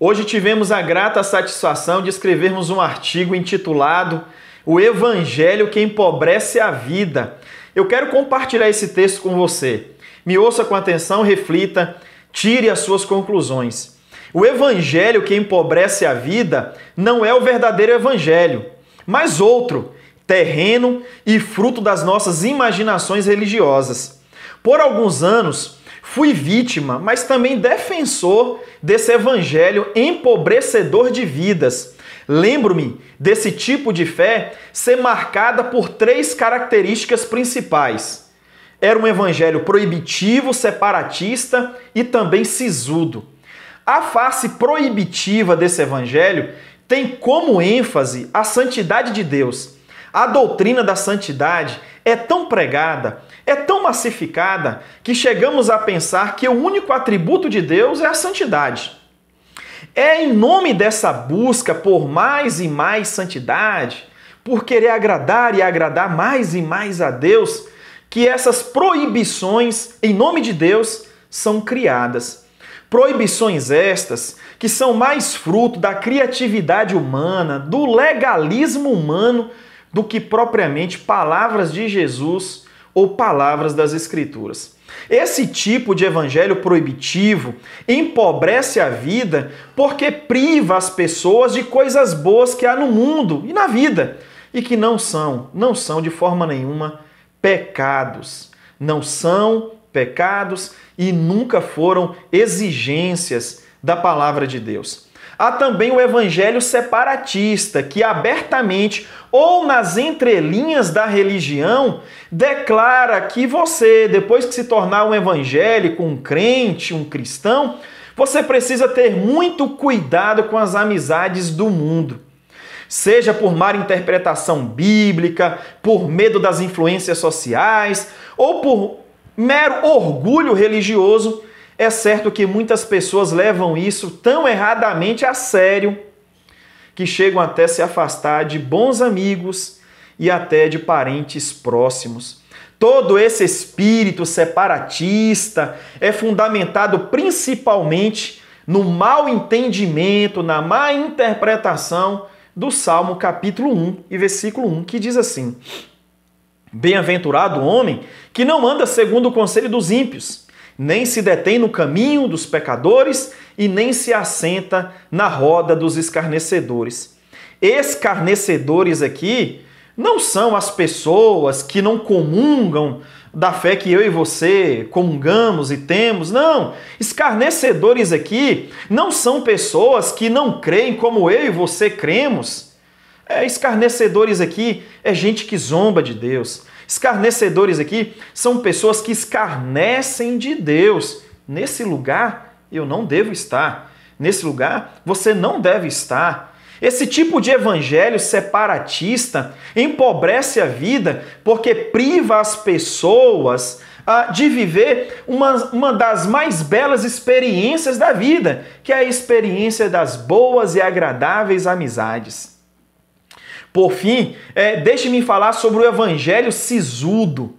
Hoje tivemos a grata satisfação de escrevermos um artigo intitulado O Evangelho que Empobrece a Vida. Eu quero compartilhar esse texto com você. Me ouça com atenção, reflita, tire as suas conclusões. O Evangelho que empobrece a vida não é o verdadeiro Evangelho, mas outro, terreno e fruto das nossas imaginações religiosas. Por alguns anos, fui vítima, mas também defensor desse evangelho empobrecedor de vidas. Lembro-me desse tipo de fé ser marcada por 3 características principais. Era um evangelho proibitivo, separatista e também sisudo. A face proibitiva desse evangelho tem como ênfase a santidade de Deus. A doutrina da santidade é tão pregada, é tão massificada, que chegamos a pensar que o único atributo de Deus é a santidade. É em nome dessa busca por mais e mais santidade, por querer agradar e agradar mais e mais a Deus, que essas proibições, em nome de Deus, são criadas. Proibições estas que são mais fruto da criatividade humana, do legalismo humano, do que propriamente palavras de Jesus ou palavras das Escrituras. Esse tipo de evangelho proibitivo empobrece a vida porque priva as pessoas de coisas boas que há no mundo e na vida e que não são de forma nenhuma pecados. Não são pecados e nunca foram exigências da palavra de Deus. Há também o evangelho separatista, que abertamente ou nas entrelinhas da religião declara que você, depois que se tornar um evangélico, um crente, um cristão, você precisa ter muito cuidado com as amizades do mundo. Seja por má interpretação bíblica, por medo das influências sociais ou por mero orgulho religioso, é certo que muitas pessoas levam isso tão erradamente a sério que chegam até se afastar de bons amigos e até de parentes próximos. Todo esse espírito separatista é fundamentado principalmente no mau entendimento, na má interpretação do Salmo capítulo 1 e versículo 1, que diz assim: Bem-aventurado o homem que não anda segundo o conselho dos ímpios, nem se detém no caminho dos pecadores e nem se assenta na roda dos escarnecedores. Escarnecedores aqui não são as pessoas que não comungam da fé que eu e você comungamos e temos, não. Escarnecedores aqui não são pessoas que não creem como eu e você cremos. Escarnecedores aqui é gente que zomba de Deus. Escarnecedores aqui são pessoas que escarnecem de Deus. Nesse lugar eu não devo estar. Nesse lugar você não deve estar. Esse tipo de evangelho separatista empobrece a vida porque priva as pessoas de viver uma das mais belas experiências da vida, que é a experiência das boas e agradáveis amizades. Por fim, deixe-me falar sobre o evangelho sisudo.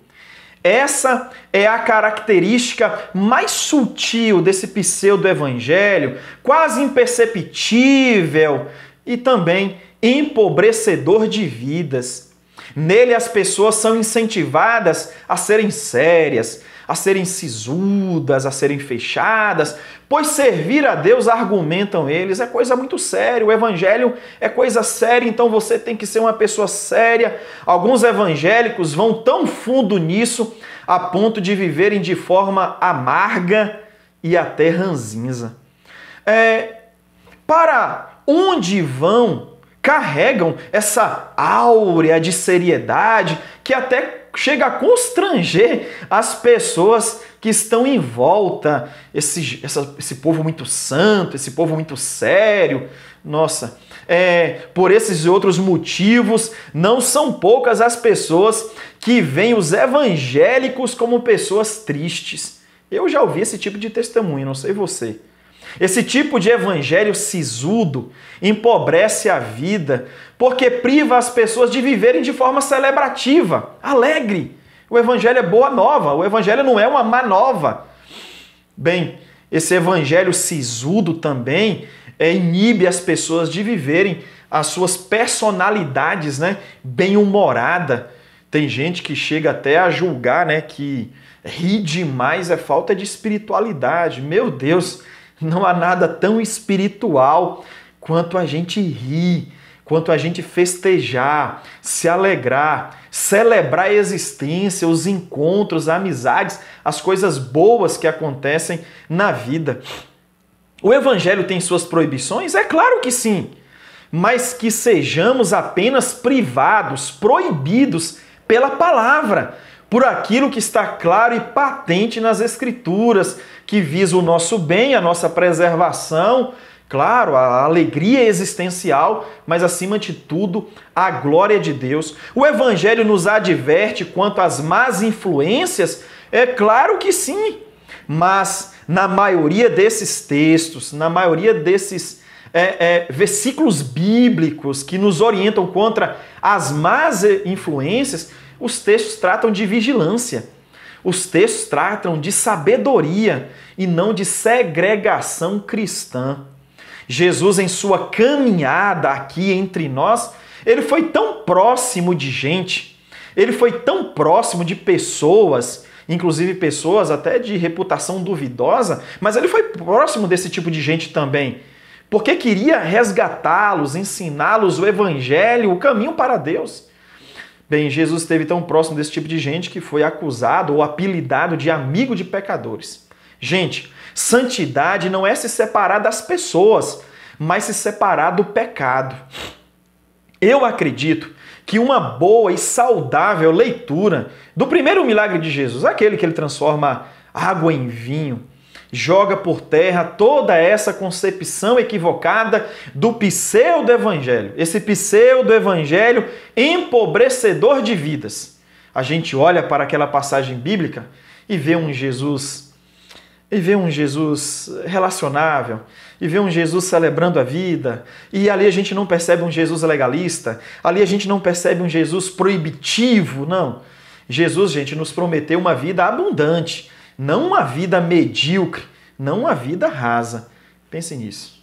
Essa é a característica mais sutil desse pseudo-evangelho, quase imperceptível e também empobrecedor de vidas. Nele as pessoas são incentivadas a serem sérias, a serem sisudas, a serem fechadas, pois servir a Deus, argumentam eles, é coisa muito séria. O evangelho é coisa séria, então você tem que ser uma pessoa séria. Alguns evangélicos vão tão fundo nisso a ponto de viverem de forma amarga e até ranzinza. Para onde vão, carregam essa áurea de seriedade que até chega a constranger as pessoas que estão em volta. Esse povo muito santo, esse povo muito sério. Nossa, por esses e outros motivos, não são poucas as pessoas que veem os evangélicos como pessoas tristes. Eu já ouvi esse tipo de testemunho, não sei você. Esse tipo de evangelho sisudo empobrece a vida porque priva as pessoas de viverem de forma celebrativa, alegre. O evangelho é boa nova, o evangelho não é uma má nova. Bem, esse evangelho sisudo também inibe as pessoas de viverem as suas personalidades, né, bem-humorada. Tem gente que chega até a julgar, né, que rir demais é falta de espiritualidade. Meu Deus, não há nada tão espiritual quanto a gente rir, quanto a gente festejar, se alegrar, celebrar a existência, os encontros, as amizades, as coisas boas que acontecem na vida. O Evangelho tem suas proibições? É claro que sim, mas que sejamos apenas privados, proibidos pela palavra, por aquilo que está claro e patente nas Escrituras, que visa o nosso bem, a nossa preservação, claro, a alegria existencial, mas acima de tudo, a glória de Deus. O Evangelho nos adverte quanto às más influências? É claro que sim, mas na maioria desses textos, na maioria desses versículos bíblicos que nos orientam contra as más influências, os textos tratam de vigilância. Os textos tratam de sabedoria e não de segregação cristã. Jesus, em sua caminhada aqui entre nós, ele foi tão próximo de gente, ele foi tão próximo de pessoas, inclusive pessoas até de reputação duvidosa, mas ele foi próximo desse tipo de gente também, porque queria resgatá-los, ensiná-los o Evangelho, o caminho para Deus. Bem, Jesus esteve tão próximo desse tipo de gente que foi acusado ou apelidado de amigo de pecadores. Gente, santidade não é se separar das pessoas, mas se separar do pecado. Eu acredito que uma boa e saudável leitura do primeiro milagre de Jesus, aquele que ele transforma água em vinho, joga por terra toda essa concepção equivocada do pseudo-evangelho. Esse pseudo-evangelho empobrecedor de vidas. A gente olha para aquela passagem bíblica e vê um Jesus relacionável, e vê um Jesus celebrando a vida, e ali a gente não percebe um Jesus legalista, ali a gente não percebe um Jesus proibitivo, não. Jesus, gente, nos prometeu uma vida abundante, não uma vida medíocre, não uma vida rasa. Pense nisso.